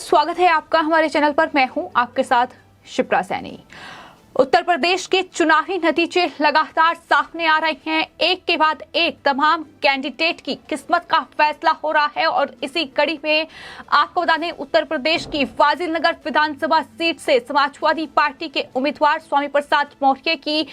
स्वागत है आपका हमारे चैनल पर। मैं हूं आपके साथ शिप्रा सैनी। उत्तर प्रदेश के चुनावी नतीजे लगातार सामने आ रहे हैं। एक के बाद एक तमाम कैंडिडेट की किस्मत का फैसला हो रहा है और इसी कड़ी में आपको बता दें, उत्तर प्रदेश की फाजिलनगर विधानसभा सीट से समाजवादी पार्टी के उम्मीदवार स्वामी प्रसाद मौर्य की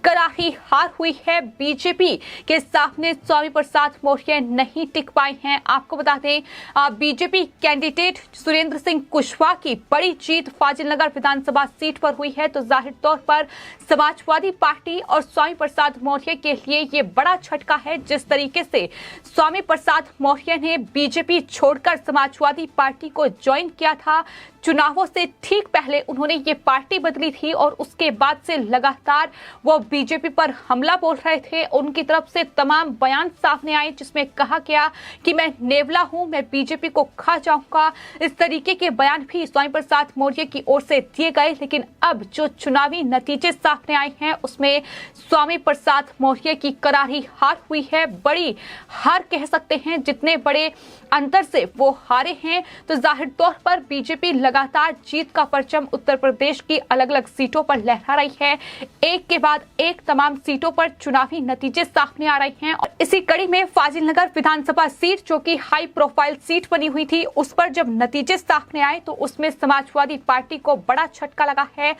करारी हार हुई है। बीजेपी के सामने स्वामी प्रसाद मौर्य नहीं टिक पाए हैं। आपको बता दें, बीजेपी कैंडिडेट सुरेंद्र सिंह कुशवाहा की बड़ी जीत फाजिलनगर विधानसभा सीट पर हुई है। तो जाहिर तौर पर समाजवादी पार्टी और स्वामी प्रसाद मौर्य के लिए ये बड़ा झटका है। जिस तरीके से स्वामी प्रसाद मौर्य ने बीजेपी छोड़कर समाजवादी पार्टी को ज्वाइन किया था, चुनावों से ठीक पहले उन्होंने ये पार्टी बदली थी और उसके बाद से लगातार वो बीजेपी पर हमला बोल रहे थे। उनकी तरफ से तमाम बयान सामने आए जिसमें कहा गया कि मैं नेवला हूं, मैं बीजेपी को खा जाऊंगा। इस तरीके के बयान भी स्वामी प्रसाद मौर्य की ओर से दिए गए। लेकिन अब जो चुनावी नतीजे सामने आए हैं उसमें स्वामी प्रसाद मौर्य की करारी हार हुई है। बड़ी हार कह सकते हैं, जितने बड़े अंतर से वो हारे हैं। तो जाहिर तौर पर बीजेपी लगातार जीत का परचम उत्तर प्रदेश की अलग अलग सीटों पर लहरा रही है। एक के बाद एक तमाम सीटों पर चुनावी नतीजे सामने आ रहे हैं और इसी कड़ी में फाजिलनगर विधानसभा सीट, जो कि हाई प्रोफाइल सीट बनी हुई थी, उस पर जब नतीजे सामने आए तो उसमें समाजवादी पार्टी को बड़ा झटका लगा है।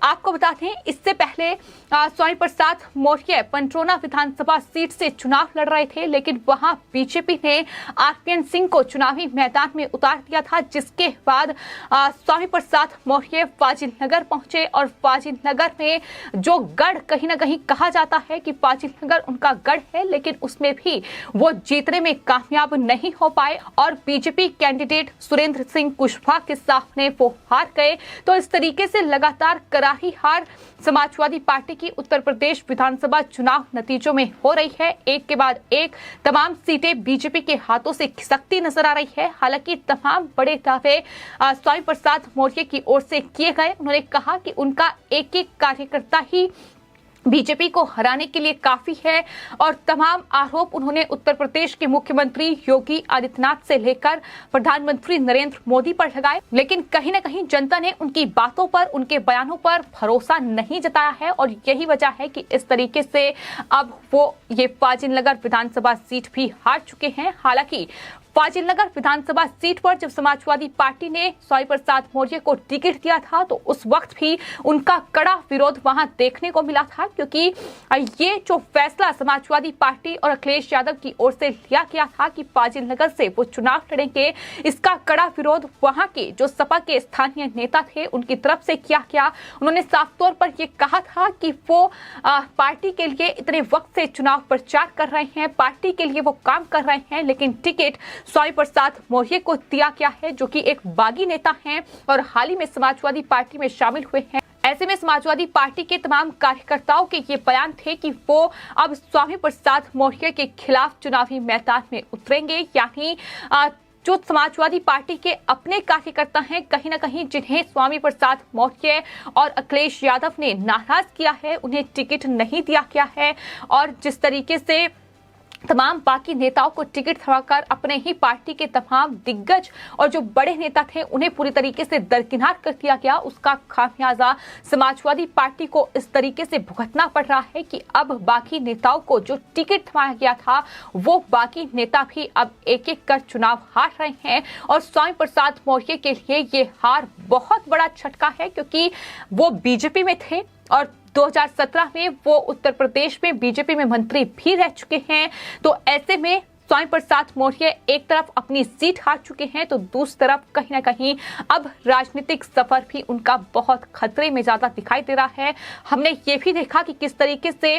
आपको बता दें, इससे पहले स्वामी प्रसाद मौर्य पंचरोना विधानसभा सीट से चुनाव लड़ रहे थे, लेकिन वहां बीजेपी ने आरपीएन सिंह को चुनावी मैदान में उतार दिया था। जिसके बाद स्वामी प्रसाद मौर्य फाजिलनगर पहुंचे और फाजिलनगर में जो गढ़ कहीं ना कहीं कहा जाता है कि फाजिलनगर उनका गढ़ है, लेकिन उसमें भी वो जीतने में कामयाब नहीं हो पाए और बीजेपी कैंडिडेट सुरेंद्र सिंह कुशवाहा के सामने वो हार गए। तो इस तरीके से लगातार करारी हार समाजवादी पार्टी की उत्तर प्रदेश विधानसभा चुनाव नतीजों में हो रही है। एक के बाद एक तमाम सीटें बीजेपी के हाथों से खिसकती नजर आ रही है। हालांकि तमाम बड़े दावे स्वामी प्रसाद मौर्य की ओर से किए गए। उन्होंने कहा कि उनका एक एक कार्यकर्ता ही बीजेपी को हराने के लिए काफी है और तमाम आरोप उन्होंने उत्तर प्रदेश के मुख्यमंत्री योगी आदित्यनाथ से लेकर प्रधानमंत्री नरेंद्र मोदी पर लगाए। लेकिन कहीं ना कहीं जनता ने उनकी बातों पर, उनके बयानों पर भरोसा नहीं जताया है और यही वजह है कि इस तरीके से अब वो ये फाजिलनगर विधानसभा सीट भी हार चुके हैं। हालांकि फाजिलनगर विधानसभा सीट पर जब समाजवादी पार्टी ने स्वामी प्रसाद मौर्य को टिकट दिया था तो उस वक्त भी उनका कड़ा विरोध वहां देखने को मिला था, क्योंकि ये जो फैसला समाजवादी पार्टी और अखिलेश यादव की ओर से लिया गया था कि फाजिलनगर से वो चुनाव लड़ेंगे, इसका कड़ा विरोध वहां के जो सपा के स्थानीय नेता थे उनकी तरफ से किया गया। उन्होंने साफ तौर पर यह कहा था कि वो पार्टी के लिए इतने वक्त से चुनाव प्रचार कर रहे हैं, पार्टी के लिए वो काम कर रहे हैं, लेकिन टिकट स्वामी प्रसाद मौर्य को दिया गया है, जो कि एक बागी नेता हैं और हाल ही में समाजवादी पार्टी में शामिल हुए हैं। ऐसे में समाजवादी पार्टी के तमाम कार्यकर्ताओं के ये बयान थे कि वो अब स्वामी प्रसाद मौर्य के खिलाफ चुनावी मैदान में उतरेंगे। यानी जो समाजवादी पार्टी के अपने कार्यकर्ता हैं कहीं ना कहीं, जिन्हें स्वामी प्रसाद मौर्य और अखिलेश यादव ने नाराज किया है, उन्हें टिकट नहीं दिया गया है और जिस तरीके से तमाम बाकी नेताओं को टिकट दिलाकर अपने ही पार्टी के तमाम दिग्गज और जो बड़े नेता थे उन्हें पूरी तरीके से दरकिनार कर दिया गया, उसका खामियाजा समाजवादी पार्टी को इस तरीके से भुगतना पड़ रहा है कि अब बाकी नेताओं को जो टिकट दिलाया गया था वो बाकी नेता भी अब एक एक कर चुनाव हार रहे हैं। और स्वामी प्रसाद मौर्य के लिए ये हार बहुत बड़ा झटका है, क्योंकि वो बीजेपी में थे और 2017 में वो उत्तर प्रदेश में बीजेपी में मंत्री भी रह चुके हैं। तो ऐसे में स्वामी प्रसाद मौर्य एक तरफ अपनी सीट हार चुके हैं तो दूसरी तरफ कहीं ना कहीं अब राजनीतिक सफर भी उनका बहुत खतरे में ज्यादा दिखाई दे रहा है। हमने ये भी देखा कि किस तरीके से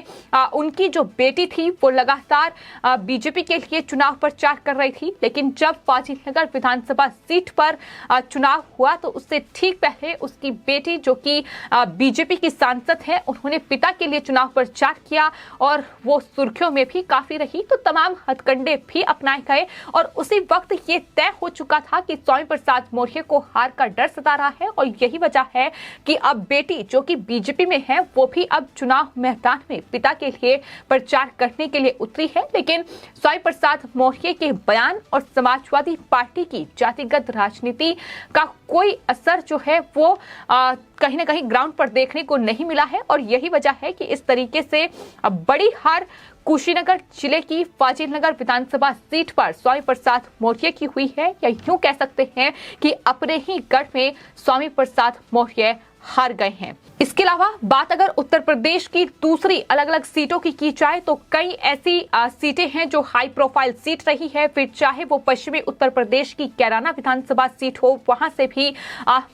उनकी जो बेटी थी वो लगातार बीजेपी के लिए चुनाव प्रचार कर रही थी, लेकिन जब फाजिलनगर विधानसभा सीट पर चुनाव हुआ तो उससे ठीक पहले उसकी बेटी, जो कि बीजेपी की सांसद है, उन्होंने पिता के लिए चुनाव प्रचार किया और वो सुर्खियों में भी काफी रही। तो तमाम हथकंडे भी अपनाए गए और उसी वक्त ये तय हो चुका था कि स्वामी प्रसाद मौर्य को हार का डर सता रहा है और यही वजह है कि अब बेटी जो कि बीजेपी में है वो भी अब चुनाव मैदान में पिता के लिए प्रचार करने के लिए उतरी है। लेकिन स्वामी प्रसाद मौर्य के बयान और समाजवादी पार्टी की जातिगत राजनीति का कोई असर जो है वो कहीं ना कहीं ग्राउंड पर देखने को नहीं मिला है और यही वजह है कि इस तरीके से बड़ी हार कुशीनगर जिले की फाजिलनगर विधानसभा सीट पर स्वामी प्रसाद मौर्य की हुई है, या यूं कह सकते हैं कि अपने ही गढ़ में स्वामी प्रसाद मौर्य हार गए हैं। इसके अलावा बात अगर उत्तर प्रदेश की दूसरी अलग अलग सीटों की जाए तो कई ऐसी सीटें हैं जो हाई प्रोफाइल सीट रही है, फिर चाहे वो पश्चिमी उत्तर प्रदेश की कैराना विधानसभा सीट हो, वहां से भी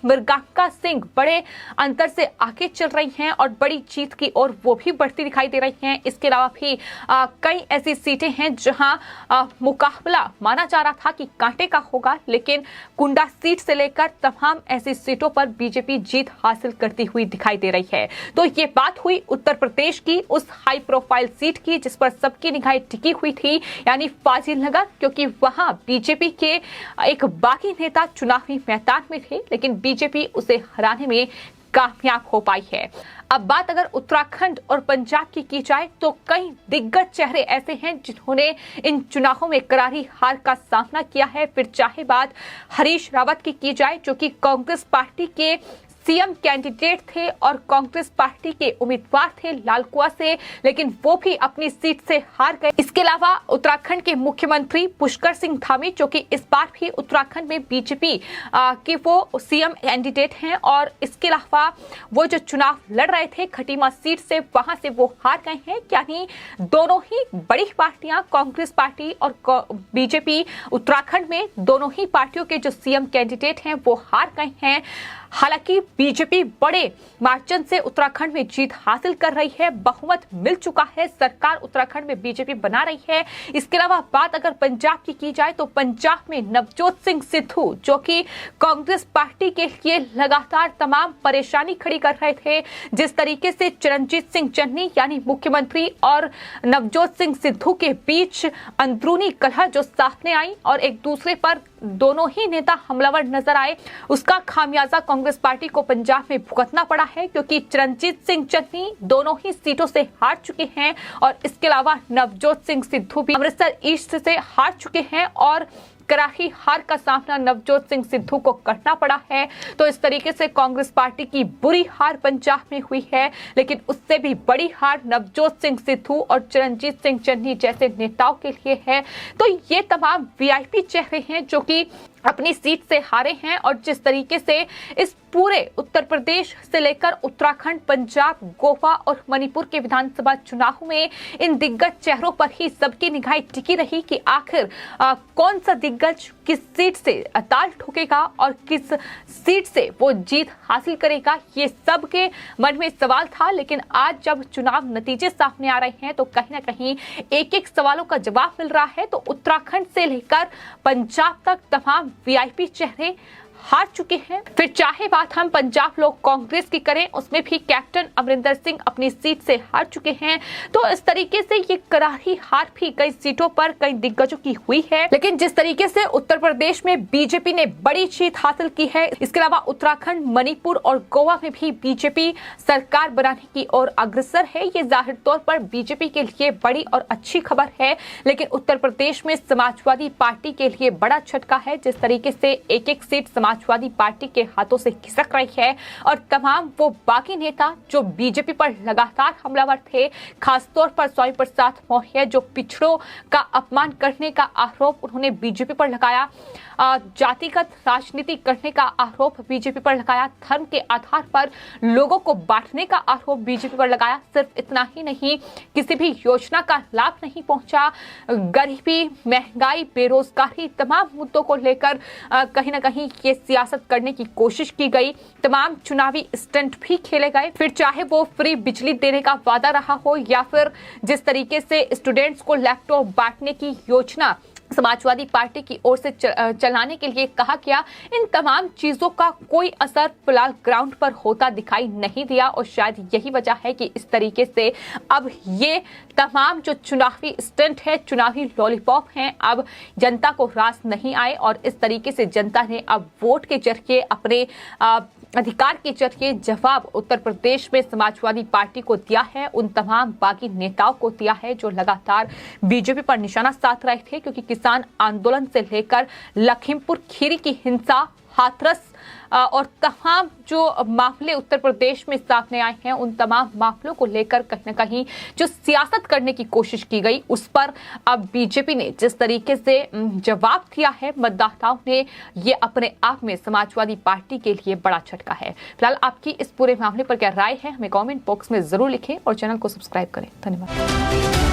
मृगांका सिंह बड़े अंतर से आगे चल रही हैं और बड़ी जीत की ओर वो भी बढ़ती दिखाई दे रही हैं। इसके अलावा भी कई ऐसी सीटें हैं जहां मुकाबला माना जा रहा था कि कांटे का होगा, लेकिन कुंडा सीट से लेकर तमाम ऐसी सीटों पर बीजेपी जीत हासिल करती हुई दिखाई दे रही है। तो ये बात हुई उत्तर प्रदेश की उस हाई प्रोफाइल सीट की जिस पर सबकी निगाहें टिकी हुई थी, यानी फाजिलनगर, क्योंकि वहां बीजेपी के एक बागी नेता चुनावी मैदान में थे, लेकिन बीजेपी उसे हराने में कामयाब हो पाई है। अब बात अगर उत्तराखंड और पंजाब की जाए तो कई दिग्गज चेहरे ऐसे हैं जिन्होंने इन चुनावों में करारी हार का सामना किया है। फिर चाहे बात हरीश रावत की जाए जो कि कांग्रेस पार्टी के सीएम कैंडिडेट थे और कांग्रेस पार्टी के उम्मीदवार थे लालकुआ से, लेकिन वो भी अपनी सीट से हार गए। इसके अलावा उत्तराखंड के मुख्यमंत्री पुष्कर सिंह धामी जो कि इस बार भी उत्तराखंड में बीजेपी के वो सीएम कैंडिडेट हैं और इसके अलावा वो जो चुनाव लड़ रहे थे खटीमा सीट से, वहां से वो हार गए हैं। यानी दोनों ही बड़ी पार्टियां कांग्रेस पार्टी और बीजेपी उत्तराखंड में दोनों ही पार्टियों के जो सीएम कैंडिडेट हैं वो हार गए हैं। हालांकि बीजेपी बड़े मार्जिन से उत्तराखंड में जीत हासिल कर रही है, बहुमत मिल चुका है, सरकार उत्तराखंड में बीजेपी बना रही है। इसके अलावा बात अगर पंजाब की जाए तो पंजाब में नवजोत सिंह सिद्धू जो कि कांग्रेस पार्टी के लिए लगातार तमाम परेशानी खड़ी कर रहे थे, जिस तरीके से चरणजीत सिंह चन्नी यानी मुख्यमंत्री और नवजोत सिंह सिद्धू के बीच अंदरूनी कलह जो सामने आई और एक दूसरे पर दोनों ही नेता हमलावर नजर आए, उसका खामियाजा कांग्रेस पार्टी को पंजाब में भुगतना पड़ा है, क्योंकि चरणजीत सिंह चन्नी दोनों ही सीटों से हार चुके हैं और इसके अलावा नवजोत सिंह सिद्धू भी अमृतसर ईस्ट से हार चुके हैं और करारी हार का सामना नवजोत सिंह सिद्धू को करना पड़ा है। तो इस तरीके से कांग्रेस पार्टी की बुरी हार पंजाब में हुई है, लेकिन उससे भी बड़ी हार नवजोत सिंह सिद्धू और चरणजीत सिंह चन्नी जैसे नेताओं के लिए है। तो ये तमाम वीआईपी चेहरे हैं जो कि अपनी सीट से हारे हैं और जिस तरीके से इस पूरे उत्तर प्रदेश से लेकर उत्तराखंड, पंजाब, गोवा और मणिपुर के विधानसभा चुनाव में इन दिग्गज चेहरों पर ही सबकी निगाहें टिकी रही कि आखिर कौन सा दिग्गज किस सीट से ताल ठोकेगा और किस सीट से वो जीत हासिल करेगा, ये सबके मन में सवाल था। लेकिन आज जब चुनाव नतीजे सामने आ रहे हैं तो कहीं ना कहीं एक एक सवालों का जवाब मिल रहा है। तो उत्तराखंड से लेकर पंजाब तक तमाम वीआईपी चेहरे हार चुके हैं। फिर चाहे बात हम पंजाब लोक कांग्रेस की करें, उसमें भी कैप्टन अमरिंदर सिंह अपनी सीट से हार चुके हैं। तो इस तरीके से ये करारी हार भी कई सीटों पर कई दिग्गजों की हुई है। लेकिन जिस तरीके से उत्तर प्रदेश में बीजेपी ने बड़ी जीत हासिल की है, इसके अलावा उत्तराखंड, मणिपुर और गोवा में भी बीजेपी सरकार बनाने की ओर अग्रसर है। ये जाहिर तौर पर बीजेपी के लिए बड़ी और अच्छी खबर है, लेकिन उत्तर प्रदेश में समाजवादी पार्टी के लिए बड़ा झटका है। जिस तरीके से एक एक सीट समाजवादी पार्टी के हाथों से खिसक रही है और तमाम वो बाकी नेता जो बीजेपी पर लगातार हमलावर थे, खासतौर पर स्वामी प्रसाद मौर्य जो पिछड़ों का अपमान करने का आरोप उन्होंने बीजेपी पर लगाया, जातिगत राजनीति करने का आरोप बीजेपी पर लगाया, धर्म के आधार पर लोगों को बांटने का आरोप बीजेपी पर लगाया। सिर्फ इतना ही नहीं, किसी भी योजना का लाभ नहीं पहुंचा, गरीबी, महंगाई, बेरोजगारी, तमाम मुद्दों को लेकर कहीं ना कहीं ये सियासत करने की कोशिश की गई, तमाम चुनावी स्टंट भी खेले गए। फिर चाहे वो फ्री बिजली देने का वादा रहा हो या फिर जिस तरीके से स्टूडेंट्स को लैपटॉप बांटने की योजना समाजवादी पार्टी की ओर से चलाने के लिए कहा गया। इन तमाम चीजों का कोई असर फिलहाल ग्राउंड पर होता दिखाई नहीं दिया और शायद यही वजह है कि इस तरीके से अब ये तमाम जो चुनावी स्टंट है, चुनावी लॉलीपॉप हैं, अब जनता को रास नहीं आए और इस तरीके से जनता ने अब वोट के जरिए अपने अधिकार के जरिए जवाब उत्तर प्रदेश में समाजवादी पार्टी को दिया है, उन तमाम बागी नेताओं को दिया है जो लगातार बीजेपी पर निशाना साध रहे थे, क्योंकि किसान आंदोलन से लेकर लखीमपुर खीरी की हिंसा, हाथरस और तमाम जो मामले उत्तर प्रदेश में सामने आए हैं, उन तमाम मामलों को लेकर कहीं न कहीं जो सियासत करने की कोशिश की गई, उस पर अब बीजेपी ने जिस तरीके से जवाब दिया है मतदाताओं ने, ये अपने आप में समाजवादी पार्टी के लिए बड़ा झटका है। फिलहाल आपकी इस पूरे मामले पर क्या राय है, हमें कमेंट बॉक्स में जरूर लिखें और चैनल को सब्सक्राइब करें। धन्यवाद।